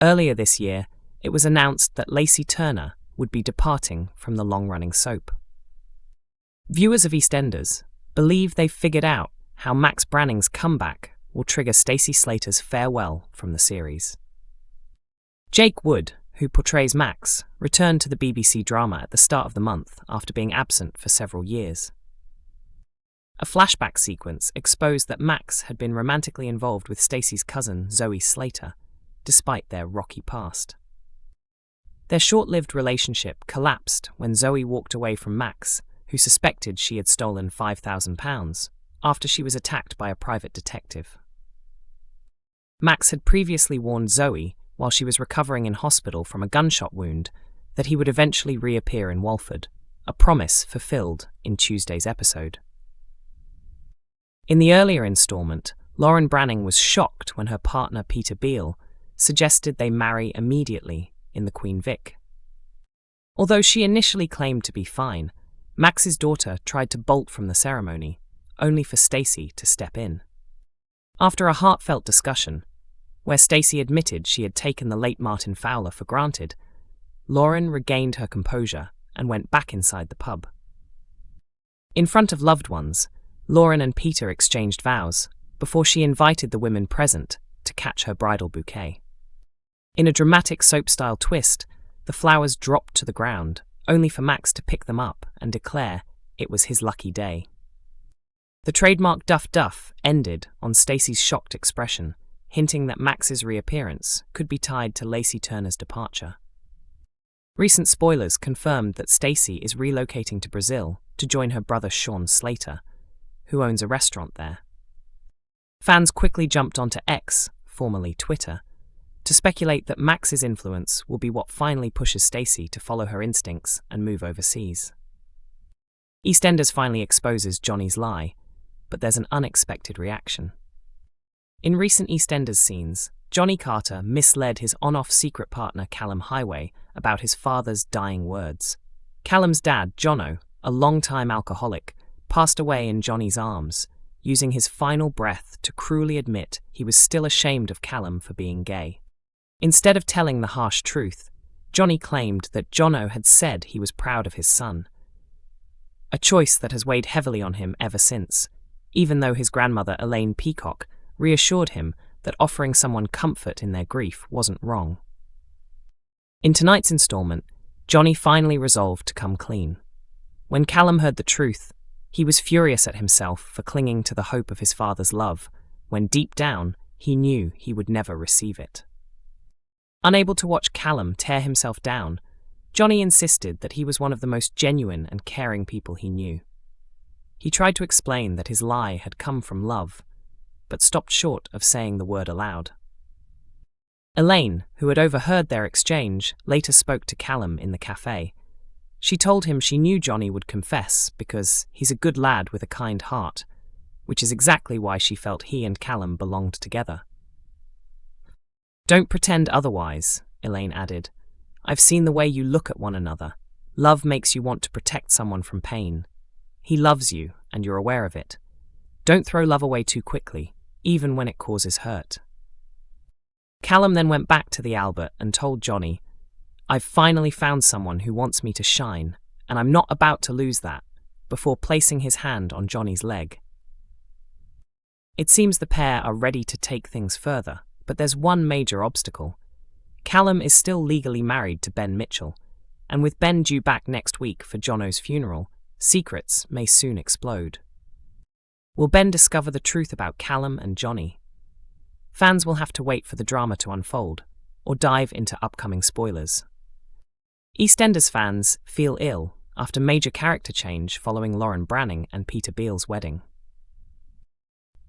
Earlier this year, it was announced that Lacey Turner would be departing from the long-running soap. Viewers of EastEnders believe they've figured out how Max Branning's comeback will trigger Stacey Slater's farewell from the series. Jake Wood, who portrays Max, returned to the BBC drama at the start of the month after being absent for several years. A flashback sequence exposed that Max had been romantically involved with Stacey's cousin, Zoe Slater, despite their rocky past. Their short-lived relationship collapsed when Zoe walked away from Max, who suspected she had stolen £5,000 after she was attacked by a private detective. Max had previously warned Zoe, while she was recovering in hospital from a gunshot wound, that he would eventually reappear in Walford, a promise fulfilled in Tuesday's episode. In the earlier installment, Lauren Branning was shocked when her partner Peter Beale suggested they marry immediately in the Queen Vic. Although she initially claimed to be fine, Max's daughter tried to bolt from the ceremony, only for Stacey to step in. After a heartfelt discussion, where Stacey admitted she had taken the late Martin Fowler for granted, Lauren regained her composure and went back inside the pub. In front of loved ones, Lauren and Peter exchanged vows before she invited the women present to catch her bridal bouquet. In a dramatic soap-style twist, the flowers dropped to the ground, only for Max to pick them up and declare it was his lucky day. The trademark Duff Duff ended on Stacey's shocked expression, hinting that Max's reappearance could be tied to Lacey Turner's departure. Recent spoilers confirmed that Stacey is relocating to Brazil to join her brother Sean Slater, who owns a restaurant there. Fans quickly jumped onto X, formerly Twitter, to speculate that Max's influence will be what finally pushes Stacey to follow her instincts and move overseas. EastEnders finally exposes Johnny's lie, but there's an unexpected reaction. In recent EastEnders scenes, Johnny Carter misled his on-off secret partner Callum Highway about his father's dying words. Callum's dad, Jono, a long-time alcoholic, passed away in Johnny's arms, using his final breath to cruelly admit he was still ashamed of Callum for being gay. Instead of telling the harsh truth, Johnny claimed that Jono had said he was proud of his son, a choice that has weighed heavily on him ever since, even though his grandmother Elaine Peacock reassured him that offering someone comfort in their grief wasn't wrong. In tonight's installment, Johnny finally resolved to come clean. When Callum heard the truth, he was furious at himself for clinging to the hope of his father's love, when deep down he knew he would never receive it. Unable to watch Callum tear himself down, Johnny insisted that he was one of the most genuine and caring people he knew. He tried to explain that his lie had come from love, but stopped short of saying the word aloud. Elaine, who had overheard their exchange, later spoke to Callum in the cafe. She told him she knew Johnny would confess because he's a good lad with a kind heart, which is exactly why she felt he and Callum belonged together. "Don't pretend otherwise," Elaine added. "I've seen the way you look at one another. Love makes you want to protect someone from pain. He loves you, and you're aware of it. Don't throw love away too quickly, even when it causes hurt." Callum then went back to the Albert and told Johnny, "I've finally found someone who wants me to shine, and I'm not about to lose that," before placing his hand on Johnny's leg. It seems the pair are ready to take things further, but there's one major obstacle. Callum is still legally married to Ben Mitchell, and with Ben due back next week for Jono's funeral, secrets may soon explode. Will Ben discover the truth about Callum and Johnny? Fans will have to wait for the drama to unfold, or dive into upcoming spoilers. EastEnders fans feel ill after major character change following Lauren Branning and Peter Beale's wedding.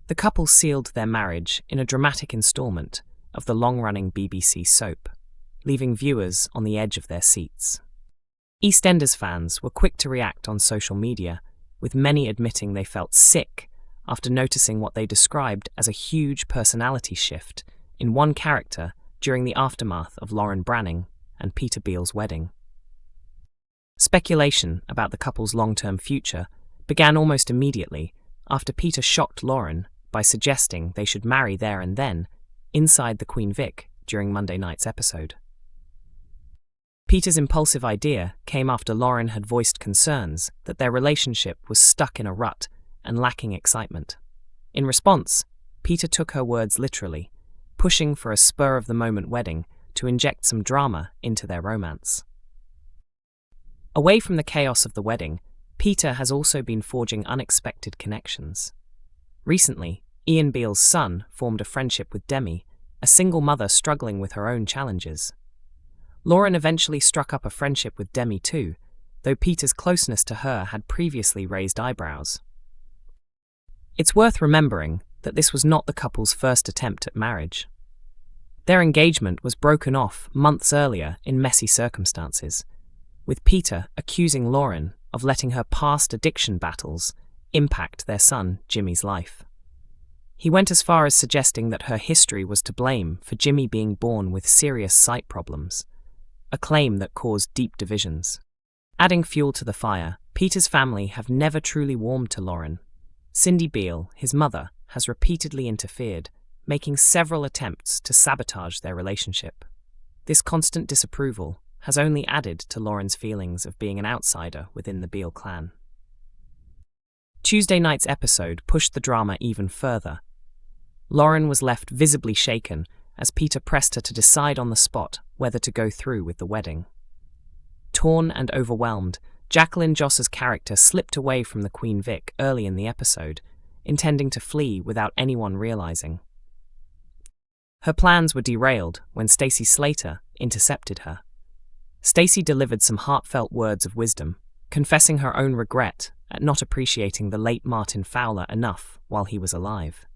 The couple sealed their marriage in a dramatic installment of the long-running BBC soap, leaving viewers on the edge of their seats. EastEnders fans were quick to react on social media, with many admitting they felt sick after noticing what they described as a huge personality shift in one character during the aftermath of Lauren Branning and Peter Beale's wedding. Speculation about the couple's long-term future began almost immediately after Peter shocked Lauren by suggesting they should marry there and then, inside the Queen Vic, during Monday night's episode. Peter's impulsive idea came after Lauren had voiced concerns that their relationship was stuck in a rut and lacking excitement. In response, Peter took her words literally, pushing for a spur-of-the-moment wedding to inject some drama into their romance. Away from the chaos of the wedding, Peter has also been forging unexpected connections. Recently, Ian Beale's son formed a friendship with Demi, a single mother struggling with her own challenges. Lauren eventually struck up a friendship with Demi too, though Peter's closeness to her had previously raised eyebrows. It's worth remembering that this was not the couple's first attempt at marriage. Their engagement was broken off months earlier in messy circumstances, with Peter accusing Lauren of letting her past addiction battles impact their son Jimmy's life. He went as far as suggesting that her history was to blame for Jimmy being born with serious sight problems, a claim that caused deep divisions. Adding fuel to the fire, Peter's family have never truly warmed to Lauren. Cindy Beale, his mother, has repeatedly interfered, making several attempts to sabotage their relationship. This constant disapproval has only added to Lauren's feelings of being an outsider within the Beale clan. Tuesday night's episode pushed the drama even further. Lauren was left visibly shaken as Peter pressed her to decide on the spot whether to go through with the wedding. Torn and overwhelmed, Jacqueline Joss's character slipped away from the Queen Vic early in the episode, intending to flee without anyone realizing. Her plans were derailed when Stacey Slater intercepted her. Stacey delivered some heartfelt words of wisdom, confessing her own regret at not appreciating the late Martin Fowler enough while he was alive.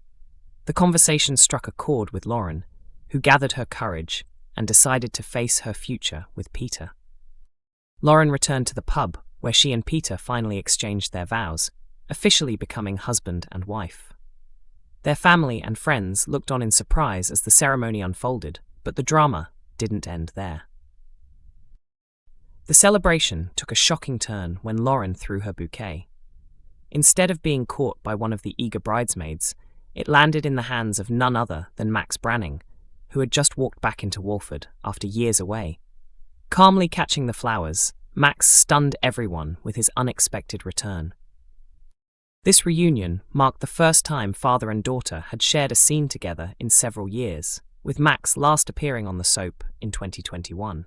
The conversation struck a chord with Lauren, who gathered her courage and decided to face her future with Peter. Lauren returned to the pub, where she and Peter finally exchanged their vows, officially becoming husband and wife. Their family and friends looked on in surprise as the ceremony unfolded, but the drama didn't end there. The celebration took a shocking turn when Lauren threw her bouquet. Instead of being caught by one of the eager bridesmaids, it landed in the hands of none other than Max Branning, who had just walked back into Walford after years away. Calmly catching the flowers, Max stunned everyone with his unexpected return. This reunion marked the first time father and daughter had shared a scene together in several years, with Max last appearing on the soap in 2021.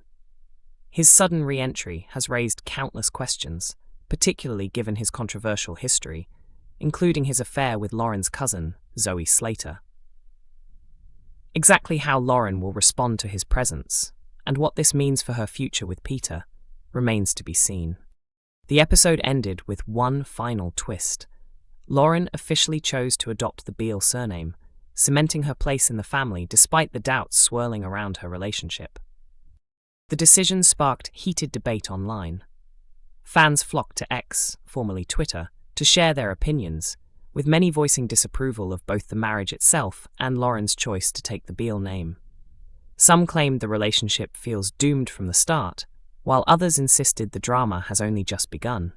His sudden re-entry has raised countless questions, particularly given his controversial history, including his affair with Lauren's cousin, Zoe Slater. Exactly how Lauren will respond to his presence, and what this means for her future with Peter, remains to be seen. The episode ended with one final twist. Lauren officially chose to adopt the Beale surname, cementing her place in the family despite the doubts swirling around her relationship. The decision sparked heated debate online. Fans flocked to X, formerly Twitter, to share their opinions, with many voicing disapproval of both the marriage itself and Lauren's choice to take the Beale name. Some claimed the relationship feels doomed from the start, while others insisted the drama has only just begun.